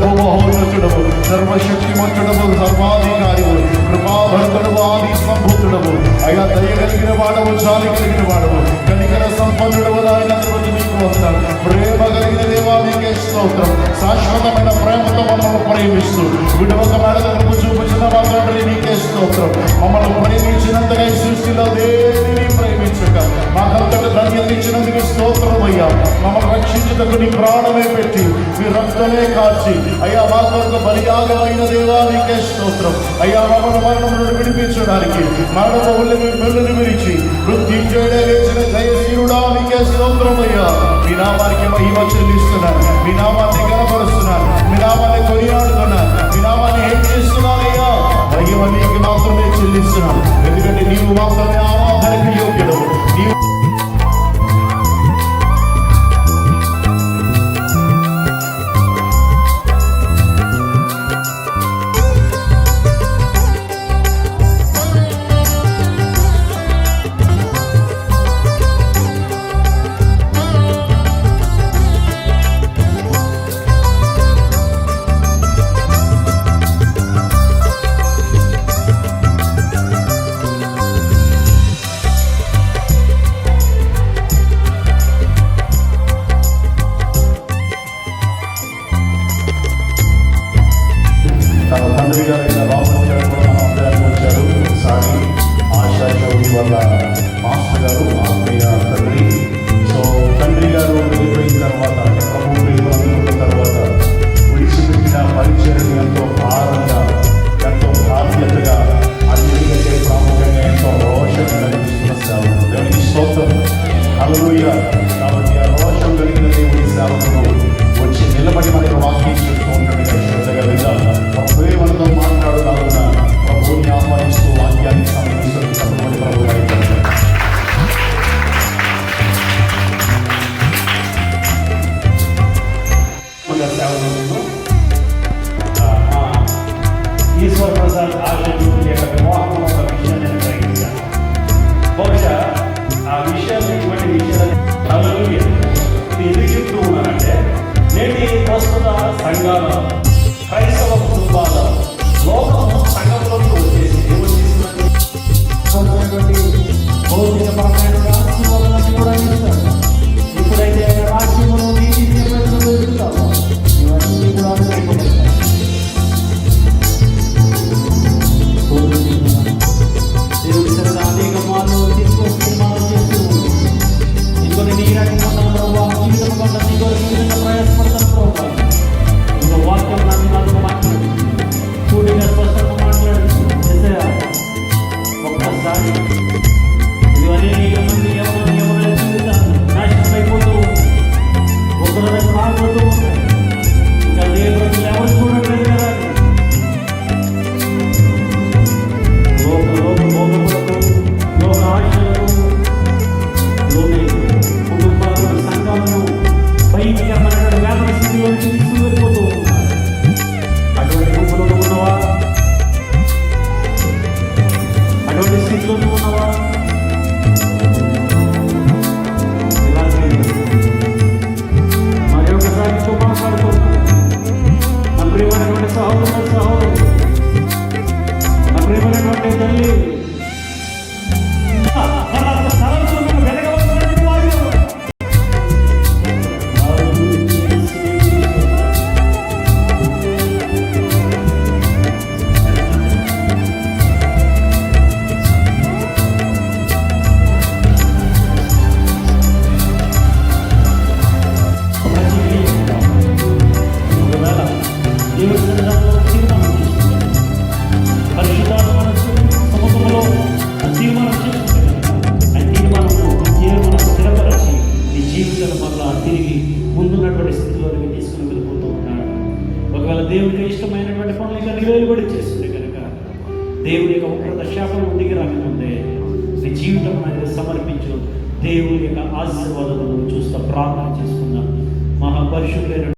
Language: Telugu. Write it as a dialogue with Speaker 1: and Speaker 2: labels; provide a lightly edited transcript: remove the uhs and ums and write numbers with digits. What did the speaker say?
Speaker 1: మహోన్నతుడవు, సర్వశక్తిమంతుడవు, సర్వాధికారివు, కృపాభరితుడవు, ఆది సంభూతుడవు, అయ్యా దయగలిగిన వాడవు, జాలి కలిగిన వాడవు, కనికర సంపన్నుడవు, నాయన నీకు వస్తాడు. ప్రేమ కలిగిన దేవా నీకే స్తోత్రం. శాశ్వతమైన ప్రేమతో మమ్మల్ని ప్రేమిస్తూ విడవక మేడలకు చూపించిన మా తండ్రి నీకే స్తోత్రం. మమ్మల్ని ప్రేమించినంతగా ఈ సృష్టిలో దేనిని ప్రేమించక మాకంతటి ధన్యత ఇచ్చినందుకు స్తోత్రం అయ్యా. మమ్మల్ని రక్షించుటకు నీ ప్రాణమే పెట్టి మీ రక్తమే కాచి అయ్యా మా కొరకు బలియాగమైన దేవా నీకే స్తోత్రం అయ్యా. మమ్మల్ని మరణం నుండి విడిపించడానికి మరణపు మెల్లుని విరిచి వృద్ధి చేయడే లేచిన జయశీరుడా నీకే స్తోత్రం అయ్యా. మీ నామానికి మహిమ చెల్లిస్తున్నాను, మీ నామాన్ని గణపరుస్తున్నాను, మీ నామాన్ని కొనియాడుతున్నాను, మీ నామాన్ని హెచ్చిస్తున్నానయ్యా. మహిమ నీకు మాత్రమే చెల్లిస్తున్నాను, ఎందుకంటే నీవు మాత్రమే ఆరాధనకు యోగ్యుడు. నీవు తండ్రి గారు ఇలా రాబర్ట్ గారు కూడా మన అందరికి వచ్చారు. ఒకసారి ఆశా చౌదరి వాళ్ళ మాస్టర్ గారు ఆత్మీయ తండ్రి. సో తండ్రి గారు వెళ్ళిపోయిన తర్వాత ప్రభు ప్రేమలు అందుకున్న తర్వాత విడిచిపెట్టిన పరిచయం ఎంతో భారంగా, ఎంతో బాధ్యతగా, అన్నిటికంటే ప్రాముఖ్యంగా ఎంతో రోషంగా కనిపిస్తున్న సేవకుడు. దేవునికి స్తోత్రం, హల్లెలూయా. కాబట్టి ఆ రోషం కలిగిన దేవుని సేవకుడు వచ్చి నిలబడి మనకు వాక్యం చెప్తూ ఉంటాడు. శ్రద్ధగా విందాం. ప్రభుత్వంతో మాట్లాడుతావున్న ప్రభుని ఆహ్వానిస్తూ వాక్యాన్ని సమర్పిస్తూ తప్పని ప్రభు
Speaker 2: ఈశ్వర్ ప్రసాద్ ఆశలు వివాహం ఒక విషయాన్ని నేను గ్రహించాను. బహుశా ఆ విషయాలు ఇటువంటి విషయాలు ఎందుకు చెప్తూ ఉన్నానంటే, నేటి ప్రస్తుత సంఘాల క్రైస్తవ కుటుంబాల లోకము సంఘంలోకి వచ్చేసి దేవుడు తీసుకున్నటువంటి భౌతికపరమైన ఆశీర్వాదాన్ని కూడా ఇస్తాడు. ఇప్పుడైతే రాజ్యమును నీతి నియమాలను వెతుకుతాము, ఇవన్నీ కూడా అనుకుంటున్నాయి. దేవుడి సరిగా అనేక మార్లు తీసుకొచ్చి మనం చేస్తూ ఇంకొన్ని నీ రకంగా జీవితం కొంత నీకు ప్రయాసపడతాను ప్రభావం. ఇంకో వాక్యం నాతో మాట్లాడు, చూడగా స్పష్టంగా మాట్లాడు. ఒక్కసారి ఇది అనేక మంది ఎవరైనా జీవితాలు నాశనం అయిపోతూ ఒకరి దగ్గర మాట్లాడుతూ ఉంటాయి. ఇంకా దేవుడు ఎవరు చూడట్లేదు కదా. లోక ఆశలకు లోనే కుటుంబాలను, సంఘాలను భయంకరమైన వ్యాపార స్థితిలో తీసుకువెళ్ళిపోతూ ఉన్నారు. అటువంటి గుంపులలో ఉన్నవా? అటువంటి స్థితిలో ఉన్నవా? మరి ఒకసారి మాట్లాడుతున్నాను. నా ప్రియమైనటువంటి సహోదరుడు, నా ప్రియమైనటువంటి తల్లి, తిరిగి ముందున్నటువంటి స్థితిలోకి తీసుకుని వెళ్ళిపోతూ ఉన్నాడు. ఒకవేళ దేవుడికి ఇష్టమైనటువంటి పనులు ఇంకా నివేలుబడి చేస్తుంది కనుక దేవుడి యొక్క ఉగ్రత శాపం ముందుకు రాకముందే నీ జీవితం అనేది సమర్పించు. దేవుడి యొక్క ఆశీర్వాదాలను చూస్తూ ప్రార్థన చేసుకుందాం. మహాపరిశుద్ధులైన